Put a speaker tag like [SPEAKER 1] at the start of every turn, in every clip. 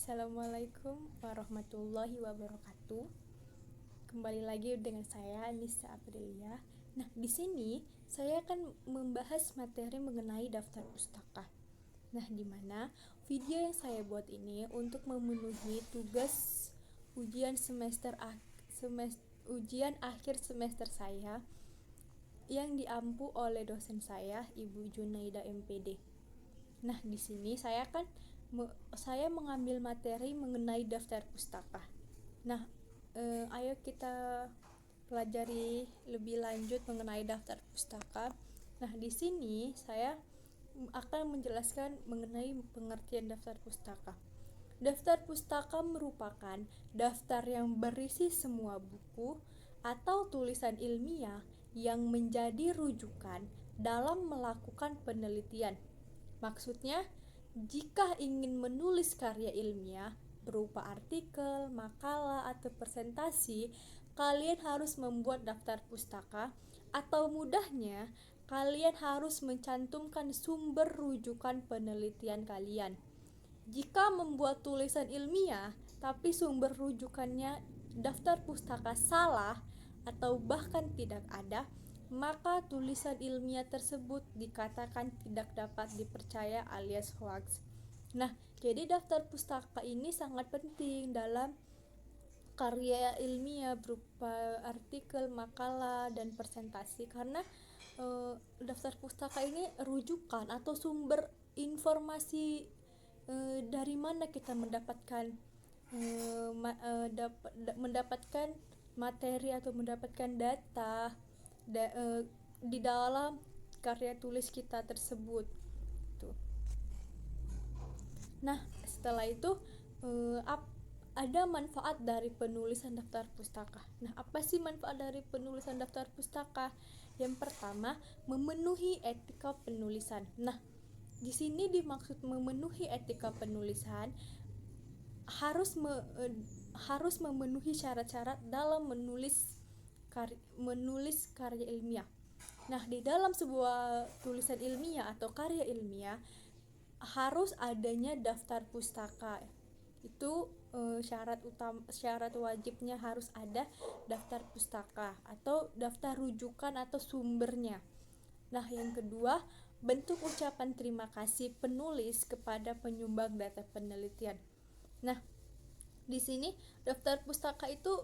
[SPEAKER 1] Assalamualaikum warahmatullahi wabarakatuh. Kembali lagi dengan saya Nisa Aprilia. Nah, di sini saya akan membahas materi mengenai daftar pustaka. Nah, di mana video yang saya buat ini untuk memenuhi tugas ujian ujian akhir semester saya yang diampu oleh dosen saya, Ibu Junaida MPD. Nah, di sini saya mengambil materi mengenai daftar pustaka. Nah, ayo kita pelajari lebih lanjut mengenai daftar pustaka. Nah, di sini saya akan menjelaskan mengenai pengertian daftar pustaka. Daftar pustaka merupakan daftar yang berisi semua buku atau tulisan ilmiah yang menjadi rujukan dalam melakukan penelitian. Maksudnya, jika ingin menulis karya ilmiah berupa artikel, makalah, atau presentasi, kalian harus membuat daftar pustaka, atau mudahnya, kalian harus mencantumkan sumber rujukan penelitian kalian. Jika membuat tulisan ilmiah, tapi sumber rujukannya daftar pustaka salah atau bahkan tidak ada, maka tulisan ilmiah tersebut dikatakan tidak dapat dipercaya alias hoax. Nah, jadi daftar pustaka ini sangat penting dalam karya ilmiah berupa artikel, makalah, dan presentasi karena daftar pustaka ini rujukan atau sumber informasi dari mana kita mendapatkan mendapatkan materi atau mendapatkan data di dalam karya tulis kita tersebut. Tuh. Nah, setelah itu ada manfaat dari penulisan daftar pustaka. Nah, apa sih manfaat dari penulisan daftar pustaka? Yang pertama, memenuhi etika penulisan. Nah, di sini dimaksud memenuhi etika penulisan harus memenuhi syarat-syarat dalam menulis karya ilmiah. Nah, di dalam sebuah tulisan ilmiah atau karya ilmiah harus adanya daftar pustaka. Itu syarat wajibnya harus ada daftar pustaka atau daftar rujukan atau sumbernya. Nah, yang kedua, bentuk ucapan terima kasih penulis kepada penyumbang data penelitian. Nah, di sini daftar pustaka itu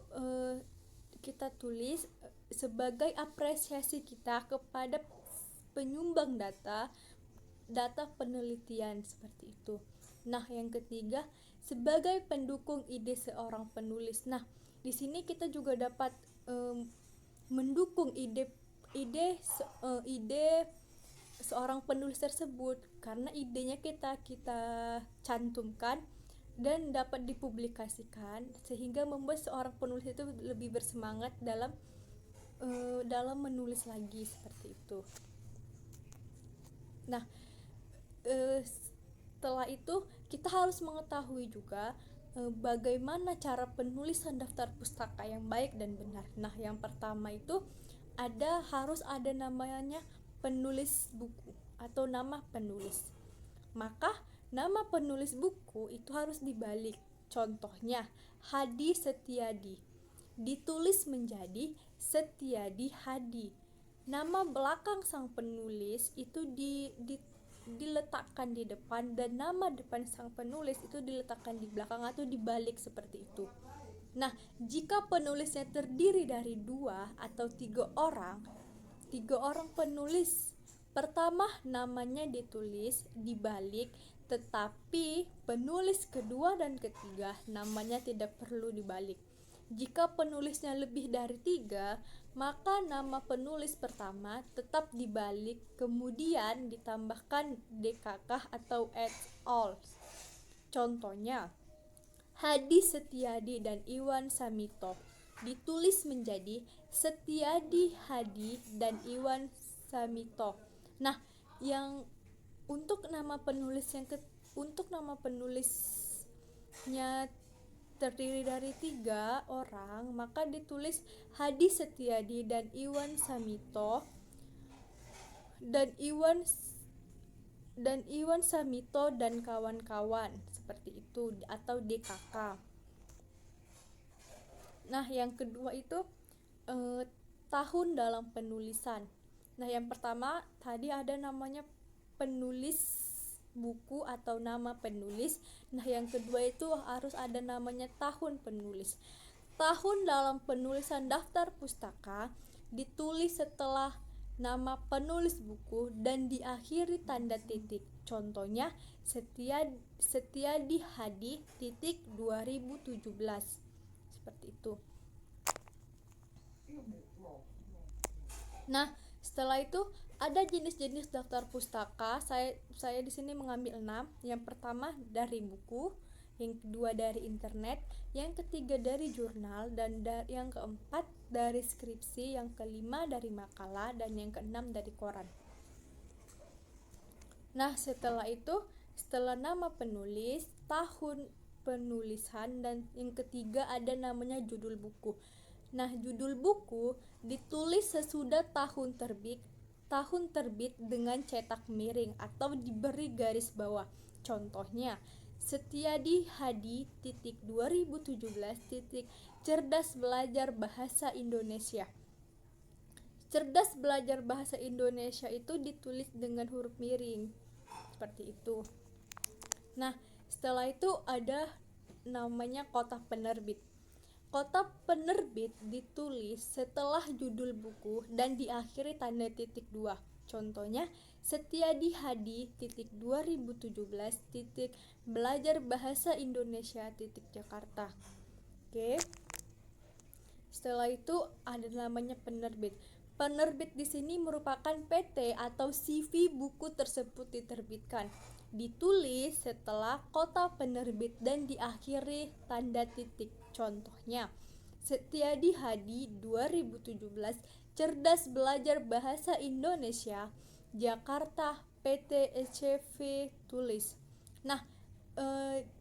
[SPEAKER 1] kita tulis sebagai apresiasi kita kepada penyumbang data penelitian seperti itu. Nah, yang ketiga, sebagai pendukung ide seorang penulis. Nah, di sini kita juga dapat mendukung ide seorang penulis tersebut karena idenya kita cantumkan dan dapat dipublikasikan sehingga membuat seorang penulis itu lebih bersemangat dalam menulis lagi seperti itu. Nah, setelah itu kita harus mengetahui juga bagaimana cara penulisan daftar pustaka yang baik dan benar. Nah, yang pertama itu harus ada namanya penulis buku atau nama penulis. Maka nama penulis buku itu harus dibalik. Contohnya, Hadi Setiadi ditulis menjadi Setiadi Hadi. Nama belakang sang penulis itu diletakkan di depan dan nama depan sang penulis itu diletakkan di belakang atau dibalik seperti itu. Nah, jika penulisnya terdiri dari 2 atau 3 orang penulis, pertama namanya ditulis dibalik, tetapi penulis kedua dan ketiga namanya tidak perlu dibalik. Jika penulisnya lebih dari 3, maka nama penulis pertama tetap dibalik, kemudian ditambahkan DKK atau et al. Contohnya, Hadi Setiadi dan Iwan Samito ditulis menjadi Setiadi Hadi dan Iwan Samito. Nah, yang untuk nama penulisnya terdiri dari 3 orang, maka ditulis Hadi Setiadi dan Iwan Samito dan Iwan Samito dan kawan-kawan. seperti itu, atau DKK. Nah, yang kedua itu tahun dalam penulisan. Nah, yang pertama tadi ada namanya penulis buku atau nama penulis. Nah, yang kedua itu harus ada namanya tahun penulis. Tahun dalam penulisan daftar pustaka ditulis setelah nama penulis buku dan diakhiri tanda titik. Contohnya Setiadi Hadi titik 2017. Seperti itu. Nah, setelah itu ada jenis-jenis daftar pustaka. Saya di sini mengambil 6. Yang pertama dari buku, yang kedua dari internet, yang ketiga dari jurnal, dan yang keempat dari skripsi, yang kelima dari makalah, dan yang keenam dari koran. Nah, setelah itu, setelah nama penulis, tahun penulisan, dan yang ketiga ada namanya judul buku. Nah, judul buku ditulis sesudah tahun terbit dengan cetak miring atau diberi garis bawah. Contohnya, Setiadi Hadi titik 2017 titik cerdas belajar bahasa Indonesia. Cerdas belajar bahasa Indonesia itu ditulis dengan huruf miring. Seperti itu. Nah, setelah itu ada namanya kotak penerbit. Kotak penerbit ditulis setelah judul buku dan diakhiri tanda titik 2. Contohnya, Setiadi Hadi titik 2017 titik belajar bahasa Indonesia titik Jakarta. Oke. Setelah itu ada namanya penerbit. Penerbit di sini merupakan PT atau CV buku tersebut diterbitkan. Ditulis setelah kota penerbit dan diakhiri tanda titik. Contohnya, Setiadi Hadi 2017 cerdas belajar bahasa Indonesia Jakarta PT ECV tulis. Nah,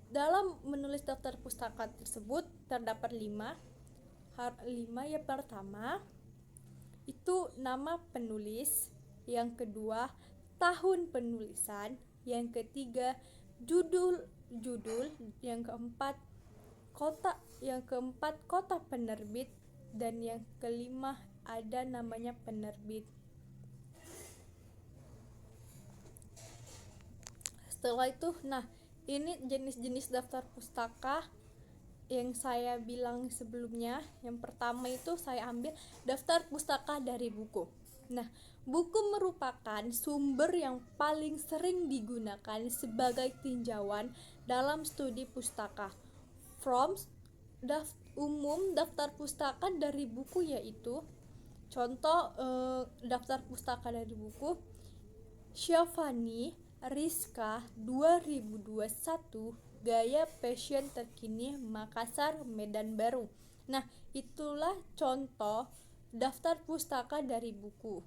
[SPEAKER 1] dalam menulis daftar pustaka tersebut terdapat 5. Yang pertama itu nama penulis, yang kedua tahun penulisan, yang ketiga judul, yang keempat kota penerbit, dan yang kelima ada namanya penerbit. Setelah itu, nah ini jenis-jenis daftar pustaka yang saya bilang sebelumnya. Yang pertama itu saya ambil daftar pustaka dari buku. Nah, buku merupakan sumber yang paling sering digunakan sebagai tinjauan dalam studi pustaka. Daftar pustaka dari buku yaitu contoh daftar pustaka dari buku Syafani Rizka 2021 Gaya Fashion Terkini Makassar Medan Baru. Nah, itulah contoh daftar pustaka dari buku.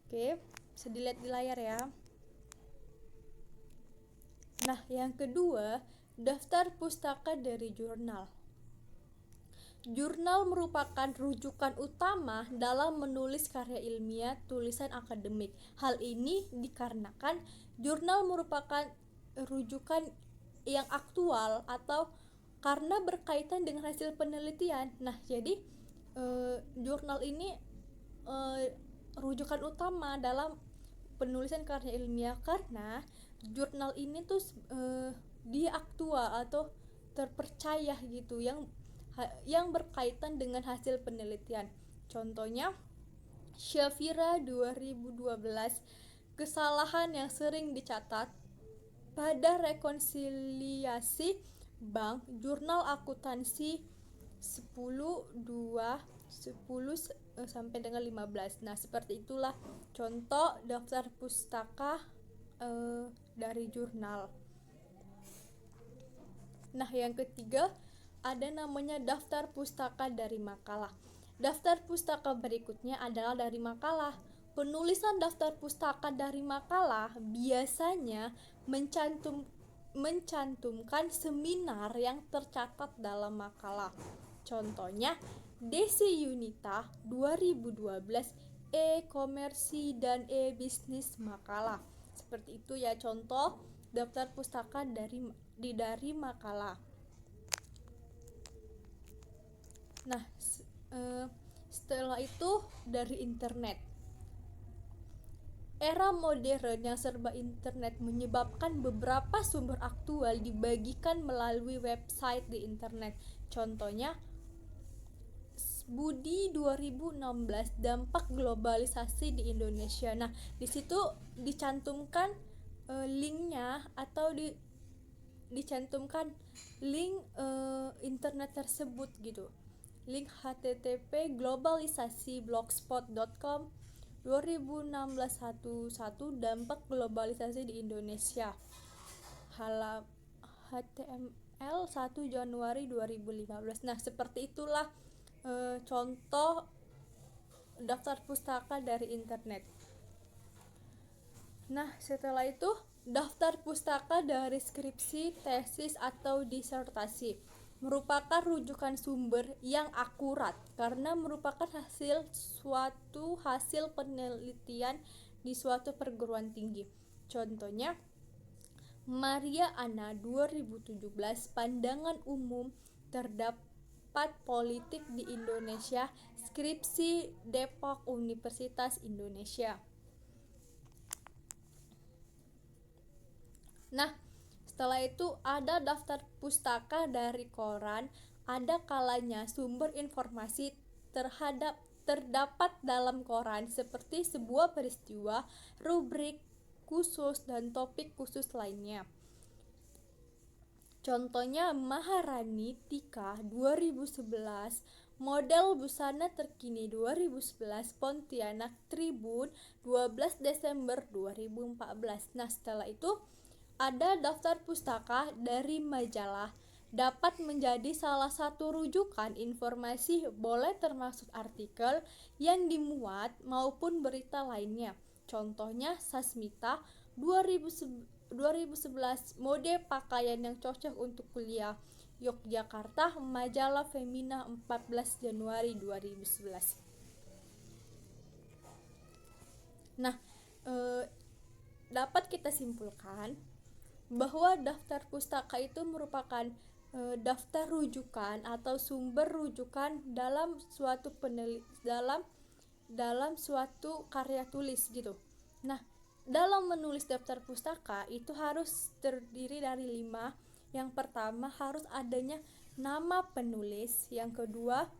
[SPEAKER 1] Oke, bisa dilihat di layar ya. Nah, yang kedua, daftar pustaka dari jurnal. Jurnal merupakan rujukan utama dalam menulis karya ilmiah tulisan akademik. Hal ini dikarenakan jurnal merupakan rujukan yang aktual atau karena berkaitan dengan hasil penelitian. Nah, jadi jurnal ini rujukan utama dalam penulisan karya ilmiah karena jurnal ini tuh dia aktual atau terpercaya gitu, yang berkaitan dengan hasil penelitian. Contohnya Syafira 2012, kesalahan yang sering dicatat pada rekonsiliasi bank, jurnal akuntansi 10 sampai dengan 15. Nah, seperti itulah contoh daftar pustaka dari jurnal. Nah, yang ketiga ada namanya daftar pustaka dari makalah. Daftar pustaka berikutnya adalah dari makalah. Penulisan daftar pustaka dari makalah biasanya mencantumkan seminar yang tercatat dalam makalah. Contohnya Desi Yunita 2012 e-komersi dan e-bisnis makalah. Seperti itu ya contoh daftar pustaka dari makalah. Nah, setelah itu dari internet. Era modern yang serba internet menyebabkan beberapa sumber aktual dibagikan melalui website di internet. Contohnya, Budi 2016 dampak globalisasi di Indonesia. Nah, di situ dicantumkan linknya atau dicantumkan link internet tersebut gitu. Link http globalisasi.blogspot.com 2016 dampak globalisasi di Indonesia. HTML 1 Januari 2015. Nah, seperti itulah contoh daftar pustaka dari internet. Nah, setelah itu daftar pustaka dari skripsi, tesis, atau disertasi merupakan rujukan sumber yang akurat karena merupakan hasil penelitian di suatu perguruan tinggi. Contohnya, Maria Anna 2017 pandangan umum terdapat politik di Indonesia, skripsi Depok Universitas Indonesia. Nah, setelah itu ada daftar pustaka dari koran. Ada kalanya sumber informasi terdapat dalam koran seperti sebuah peristiwa, rubrik khusus, dan topik khusus lainnya. Contohnya Maharani Tika 2011, model busana terkini 2011, Pontianak Tribun 12 Desember 2014. Nah, setelah itu ada daftar pustaka dari majalah. Dapat menjadi salah satu rujukan informasi, boleh termasuk artikel yang dimuat maupun berita lainnya. Contohnya Sasmita 2011, mode pakaian yang cocok untuk kuliah, Yogyakarta, majalah Femina 14 Januari 2011. Nah, dapat kita simpulkan bahwa daftar pustaka itu merupakan daftar rujukan atau sumber rujukan dalam suatu dalam suatu karya tulis gitu. Nah, dalam menulis daftar pustaka itu harus terdiri dari 5. Yang pertama harus adanya nama penulis, yang kedua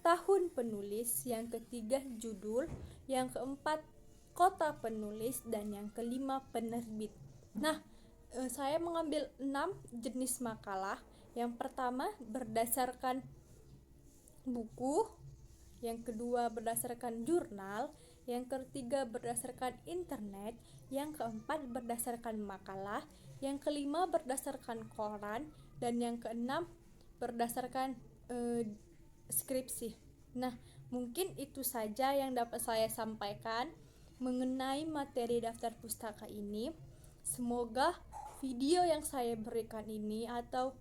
[SPEAKER 1] tahun penulis, yang ketiga judul, yang keempat kota penulis, dan yang kelima penerbit. Nah, saya mengambil 6 jenis makalah. Yang pertama berdasarkan buku, yang kedua berdasarkan jurnal, yang ketiga berdasarkan internet, yang keempat berdasarkan makalah, yang kelima berdasarkan koran, dan yang keenam berdasarkan skripsi. Nah, mungkin itu saja yang dapat saya sampaikan mengenai materi daftar pustaka ini. Semoga video yang saya berikan ini atau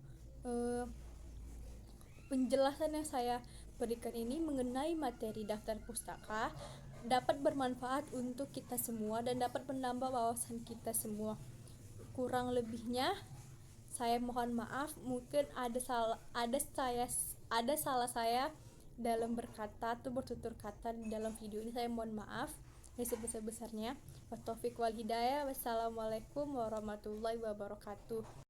[SPEAKER 1] penjelasan yang saya berikan ini mengenai materi daftar pustaka dapat bermanfaat untuk kita semua dan dapat menambah wawasan kita semua. Kurang lebihnya saya mohon maaf, mungkin ada salah saya dalam berkata atau bertutur kata di dalam video ini. Saya mohon maaf yang sebesar-besarnya. Wassalamualaikum warahmatullahi wabarakatuh.